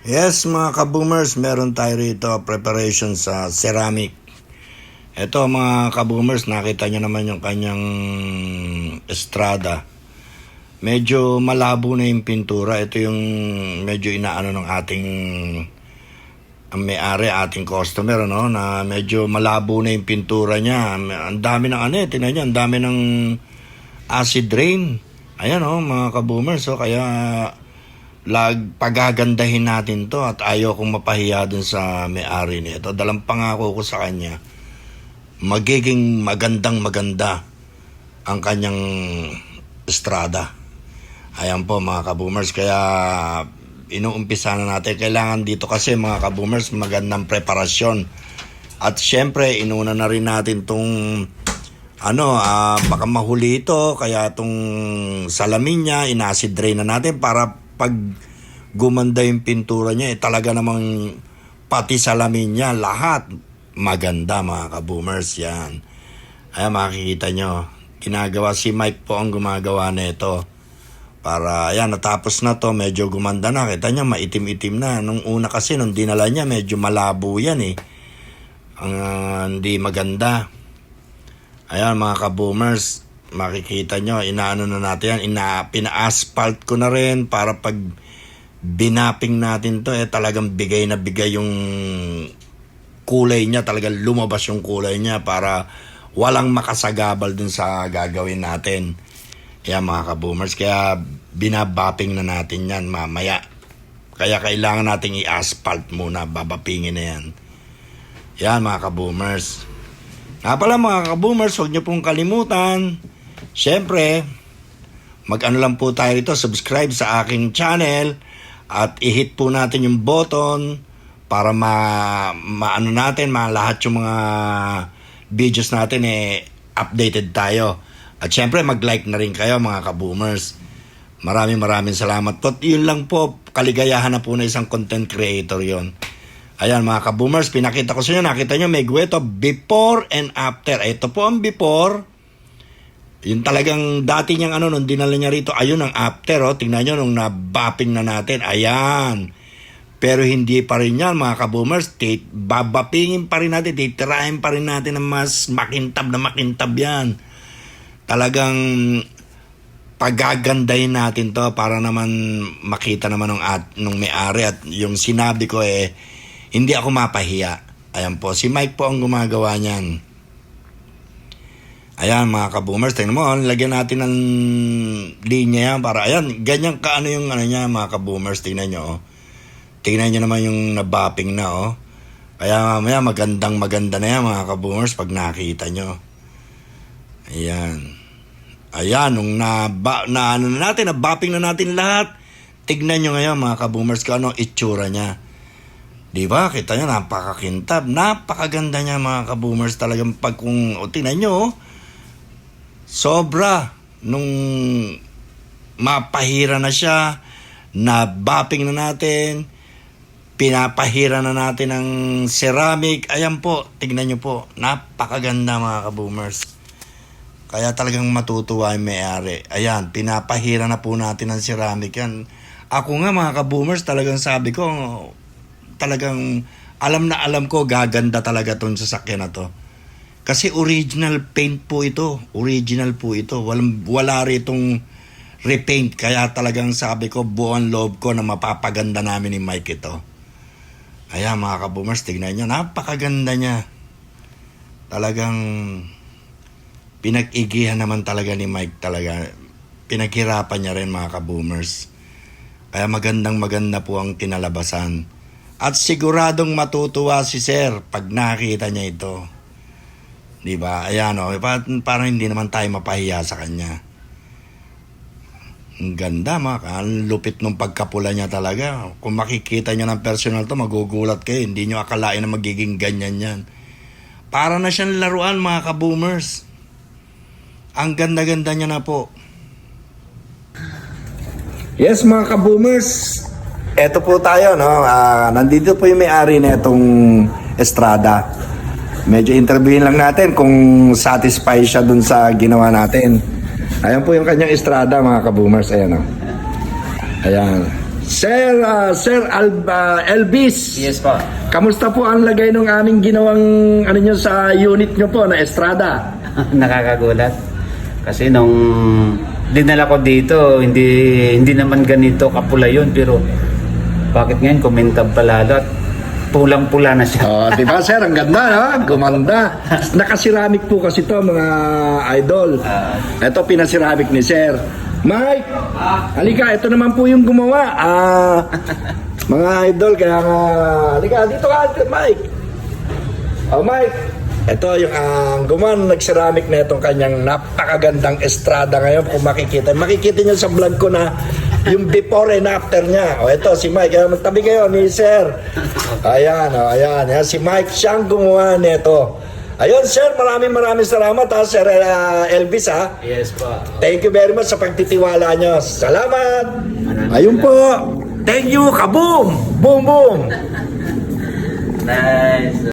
Yes, mga kaboomers, meron tayo rito preparation sa ceramic. Ito mga kaboomers, nakita nyo naman yung kanyang estrada. Medyo malabo na yung pintura. Ito yung medyo inaano ng ating ang may-ari, ating customer, no? Na medyo malabo na yung pintura niya. Ang dami ng tingnan nyo, ang dami ng acid rain. Ayan, mga kaboomers. So, kaya pagagandahin natin to at ayaw kong mapahiya dun sa may-ari nito. Dalang pangako ko sa kanya, magiging maganda ang kanyang estrada. Ayan po mga kaboomers, kaya inuumpisa na natin. Kailangan dito kasi mga kaboomers magandang preparasyon. At syempre inuna na rin natin tong baka mahuli ito, kaya tong salamin niya in-acid drain na natin para pag gumanda yung pintura niya, talaga namang pati salamin niya, lahat maganda mga kaboomers. Yan. Ayan, makikita nyo. Ginagawa si Mike po ang gumagawa na ito. Para, ayan, natapos na to, medyo gumanda na. Kita nyo, maitim-itim na. Nung una kasi, nung dinala niya, medyo malabo yan eh. Hindi maganda. Ayan mga kaboomers, makikita nyo, inaano na natin yan, pina-asphalt ko na rin para pag binaping natin to, talagang bigay na bigay yung kulay niya, talagang lumabas yung kulay niya para walang makasagabal dun sa gagawin natin. Kaya mga kaboomers, kaya binabaping na natin yan mamaya. Kaya kailangan nating i-asphalt muna, babapingin na yan. Yan mga kaboomers. Nga pala mga kaboomers, huwag niyo pong kalimutan. Siyempre, mag-ano lang po tayo rito, subscribe sa aking channel at i-hit po natin yung button para maano natin, lahat yung mga videos natin updated tayo. At siyempre, mag-like na rin kayo mga kaboomers. Maraming salamat po. At yun lang po, kaligayahan na po na isang content creator yon. Ayan mga kaboomers, pinakita ko sa inyo, nakita nyo may guweto before and after. Ito po ang before. Yung talagang dati niyang nung dinala niya rito, ayun ang after. Tingnan nyo nung nabapping na natin. Ayan. Pero hindi pa rin yan mga kaboomers. Babapingin pa rin natin, titirahin pa rin natin ng mas makintab yan. Talagang pagagandahin natin to para naman makita naman nung may-ari at yung sinabi ko hindi ako mapahiya. Ayan po, si Mike po ang gumagawa niyan. Ayan mga kaboomers, tingnan mo, lagyan natin ng linya yan para, ayan, ganyan yung niya mga kaboomers, tingnan nyo. Tingnan nyo naman yung nabapping na Kaya mamaya maganda na yan mga kaboomers pag nakita nyo. Ayan. Ayan, nung nabapping na natin lahat, tignan nyo ngayon mga kaboomers kung ano itsura niya. Diba? Kita nyo, napakakintab. Napakaganda niya mga kaboomers. Talagang tingnan nyo, sobra. Nung mapahira na siya, nabapping na natin, pinapahira na natin ng ceramic. Ayan po, tignan nyo po. Napakaganda mga kaboomers. Kaya talagang matutuwa yung may-ari. Ayan, pinapahira na po natin ng ceramic yan. Ako nga mga kaboomers, talagang sabi ko, talagang alam ko gaganda talaga tong sasakyan na to. Kasi original paint po ito. Original po ito. Wala ritong repaint. Kaya talagang sabi ko, buong loob ko na mapapaganda namin ni Mike ito. Ayan mga kaboomers, tignan nyo. Napakaganda niya. Talagang pinag-igihan naman talaga ni Mike talaga. Pinaghirapan niya rin mga kaboomers. Kaya maganda po ang kinalabasan. At siguradong matutuwa si Sir pag nakita niya ito. Diba? Ayan parang hindi naman tayo mapahiya sa kanya. Ang ganda ang lupit ng pagkapula niya talaga. Kung makikita niyo ng personal to, magugulat kayo. Hindi niyo akalain na magiging ganyan yan. Para na siyang laruan mga kaboomers. Ang ganda-ganda niya na po. Yes mga kaboomers, eto po tayo, nandito po yung may-ari na itong estrada. Medyo interviewin lang natin kung satisfied siya dun sa ginawa natin. Ayan po yung kanyang estrada mga kaboomers. Ayan Ayan. Elvis. Yes po. Kamusta po ang lagay ng aming ginawang ano nyo sa unit nyo po na estrada? Nakakagulat. Kasi nung dinala ko dito, hindi naman ganito kapula yun. Pero bakit ngayon kumintab palalo at pulang-pula na siya. Oh, di ba sir? Ang ganda, no? Gumanda. Nakaseramik po kasi to mga idol. Ito pinaseramik ni sir. Mike, halika, ito naman po yung gumawa. Mga idol, kaya nga, halika, dito ka, Mike. Oh, Mike, ito yung gumawa, nagseramik na itong kanyang napakagandang estrada ngayon. Kung makikita nyo sa vlog ko na yung before and after niya. O, ito, si Mike, kaya magtabi kayo ni sir. Ayan, ayan, si Mike, siyang gumawa nito. Ayun, sir, maraming salamat ha, Sir Elvis ha. Yes po. Thank you very much sa pagtitiwala nyo. Salamat! Ayun po. Thank you, kaboom! Boom, boom! Nice.